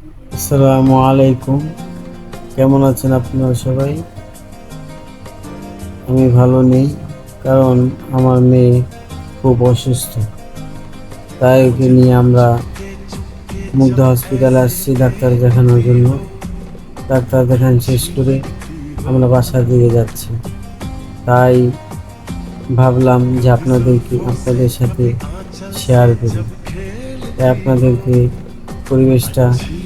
আসসালামু আলাইকুম। কেমন আছেন আপনারা সবাই? আমি ভালো নেই, কারণ আমার মেয়ে খুব অসুস্থ। তাই ওকে নিয়ে আমরা মুগ্ধা হসপিটালে আসছি ডাক্তার দেখানোর জন্য। ডাক্তার দেখান শেষ করে আমরা বাসার দিকে যাচ্ছি। তাই ভাবলাম যে আপনাদের সাথে শেয়ার করি। তাই আপনাদেরকে পরিবেশটা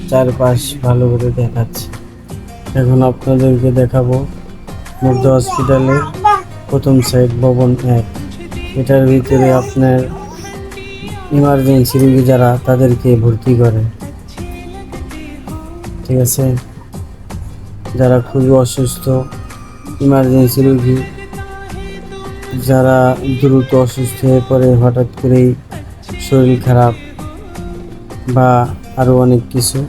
চারপাশ ভালো করে দেখাচ্ছি। এখন আপনাদেরকে দেখাবো মুগ্ধা হসপিটালের প্রথম সাইড ভবন 1। এটার ভিতরে আপনার ইমার্জেন্সি রোগী যারা তাদেরকে ভর্তি করে, ঠিক আছে? যারা খুবই অসুস্থ, ইমার্জেন্সি রোগী, যারা দ্রুত অসুস্থ হয়ে পড়ে, হঠাৎ করেই শরীর খারাপ বা আরও অনেক কিছু,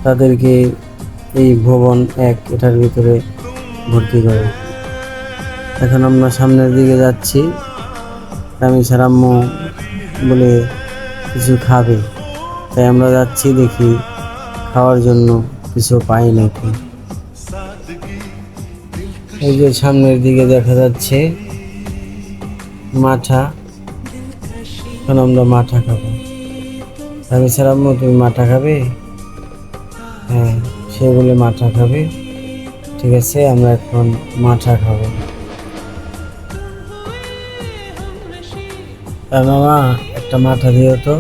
তাদেরকে এই ভবন 1 এটার ভিতরে ভর্তি করে। এখন আমরা সামনের দিকে যাচ্ছি। আমি আম্মু বলে কিছু খাবে, তাই আমরা যাচ্ছি, দেখি খাওয়ার জন্য কিছু পাই নাকি। এই যে সামনের দিকে দেখা যাচ্ছে মাঠা। এখন আমরা মাঠা খাবো। আমি আম্মু তুমি মাঠা খাবে? হ্যাঁ, সে বলে মাঠা খাবে। ঠিক আছে, আমরা এখন মাঠা খাবো। মামা একটা মাঠা দিও তো।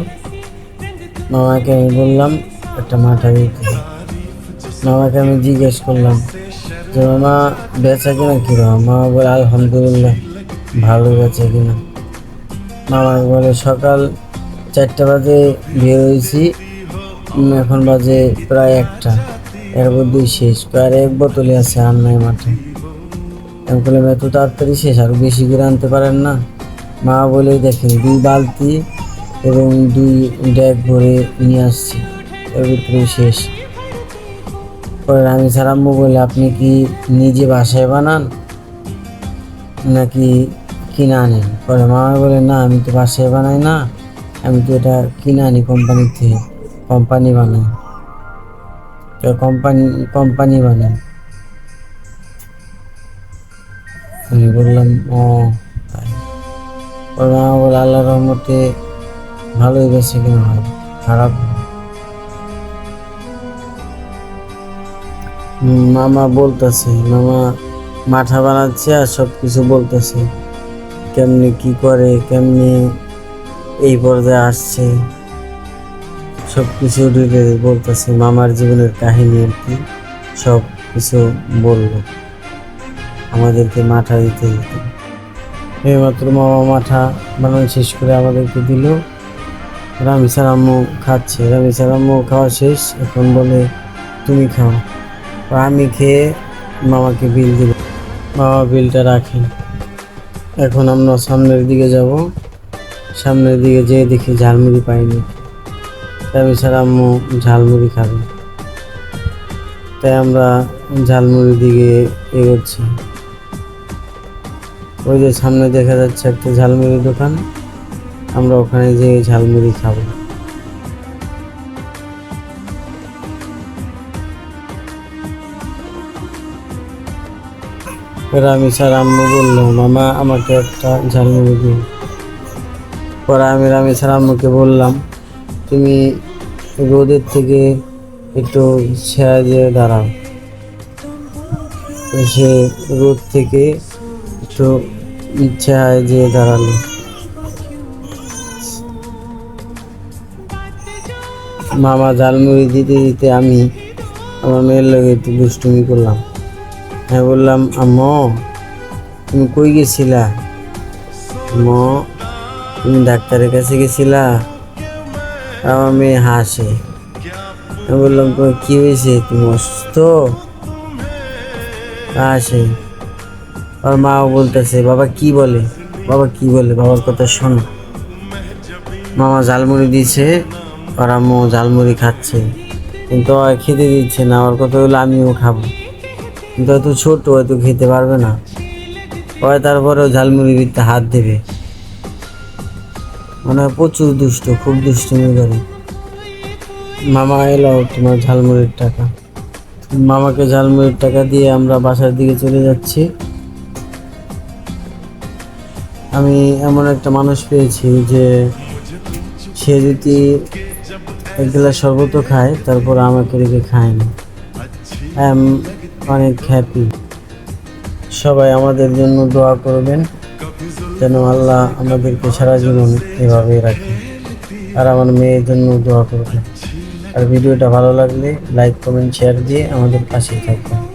মামাকে আমি বললাম একটা মাঠা দিতে। মামাকে আমি জিজ্ঞেস করলাম যে মামা বেচা কিনা কিরকম? মামা বলে আলহামদুলিল্লাহ ভালো বেচা কিনা। মামা বলে সকাল 4টা বাজে বের হয়েছি, এখন বাজে প্রায় 1টা, এর মধ্যেই শেষ। আর 1 বোতলে আছে, আর নাই মাঠে। আমি বললাম এত তাড়াতাড়ি শেষ, আর বেশি করে আনতে পারেন না? মা বলে দেখেন 2 বালতি এবং 2 ড্যাগ ভরে নিয়ে আসছি, এর ভিতরে শেষ। পরে আমি আম্মু বলে আপনি কি নিজে বাসায় বানান নাকি কিনে আনেন? পরে মামা বলে না, আমি তো বাসায় বানাই না, আমি তো এটা কিনে আনি কোম্পানি থেকে। কোম্পানি বানায়, তো কোম্পানি বানায়। আমি বললাম ও তাই। পরে মামা বলে আল্লাহর রহমতে ভালোই বেশি কিনা হয়, খারাপ না। মামা বলতেছে, মামা মাঠা বানাচ্ছে আর সব কিছু বলতেছে, কেমনে কি করে, কেমনে এই পর্যায়ে আসছে, সব কিছু ডিটেইলস বলতেছে। মামার জীবনের কাহিনী আর কি সব কিছু বললো আমাদেরকে মাঠা দিতে দিতে। এইমাত্র মামা মাঠা বানানো শেষ করে আমাদেরকে দিল। রামিসার আম্মু খাচ্ছে, রামিসার আম্মু খাওয়া শেষ, এখন বলে তুমি খাও। আমি খেয়ে মামাকে বিল দিল। মামা বিলটা রাখেন। এখন আমরা সামনের দিকে যাব। সামনের দিকে যেয়ে দেখি ঝালমুড়ি পাইনি। রামিসার আম্মু ঝালমুড়ি খাবে, তাই আমরা ঝালমুড়ির দিকে এগোচ্ছি। ওই যে সামনে দেখা যাচ্ছে একটা ঝালমুড়ির দোকান, আমরা ওখানে যেয়ে ঝালমুড়ি খাবো। রামিসার আম্মু বললো মামা আমাকে একটা ঝালমুড়ি দিন। পরে আমি রামিসার আম্মুকে বললাম তুমি রোদের থেকে একটু ছেড়ে দিয়ে দাঁড়াও। সে রোদ থেকে একটু ছেড়ে দিয়ে দাঁড়ালো। মামা ঝালমুড়ি দিতে দিতে আমি আমার মেয়ের লগে একটু দুষ্টুমি করলাম। হ্যাঁ, বললাম আম্মু তুমি কই গেছিলা? আম্মু তুমি ডাক্তারের কাছে গেছিলা? আমার মেয়ে হাসে। আমি বললাম তোমার কি হয়েছে, তুমি অসুস্থ? হাসে। আর মাও বলতেছে বাবা কি বলে, বাবা কি বলে, বাবার কথা শোনো। মামা ঝালমুড়ি দিয়েছে, আর আম্মু ঝালমুড়ি খাচ্ছে, কিন্তু খেতে দিচ্ছে না। আমার কথা হলো আমিও খাবো, কিন্তু এত ছোট, হয়তো খেতে পারবে না। পরে তারপরেও ঝালমুড়ি দিতে হাত দেবে, মানে প্রচুর দুষ্ট, খুব দুষ্টুমি করে। মামা এলো তোমার ঝালমুড়ির টাকা। মামাকে ঝালমুড়ির টাকা দিয়ে আমরা বাসার দিকে চলে যাচ্ছি। আমি এমন একটা মানুষ পেয়েছি যে সে যদি এক গ্লাস শরবত খায় তারপর আমাকে রেখে খায় না। আই এম অনেক হ্যাপি। সবাই আমাদের জন্য দোয়া করবেন যেন আল্লাহ আমাদেরকে সারা জীবন এভাবেই রাখে। আর আমার মেয়ের জন্য দোয়া করবেন। আর ভিডিওটা ভালো লাগলে লাইক কমেন্ট শেয়ার দিয়ে আমাদের পাশেই থাকবেন।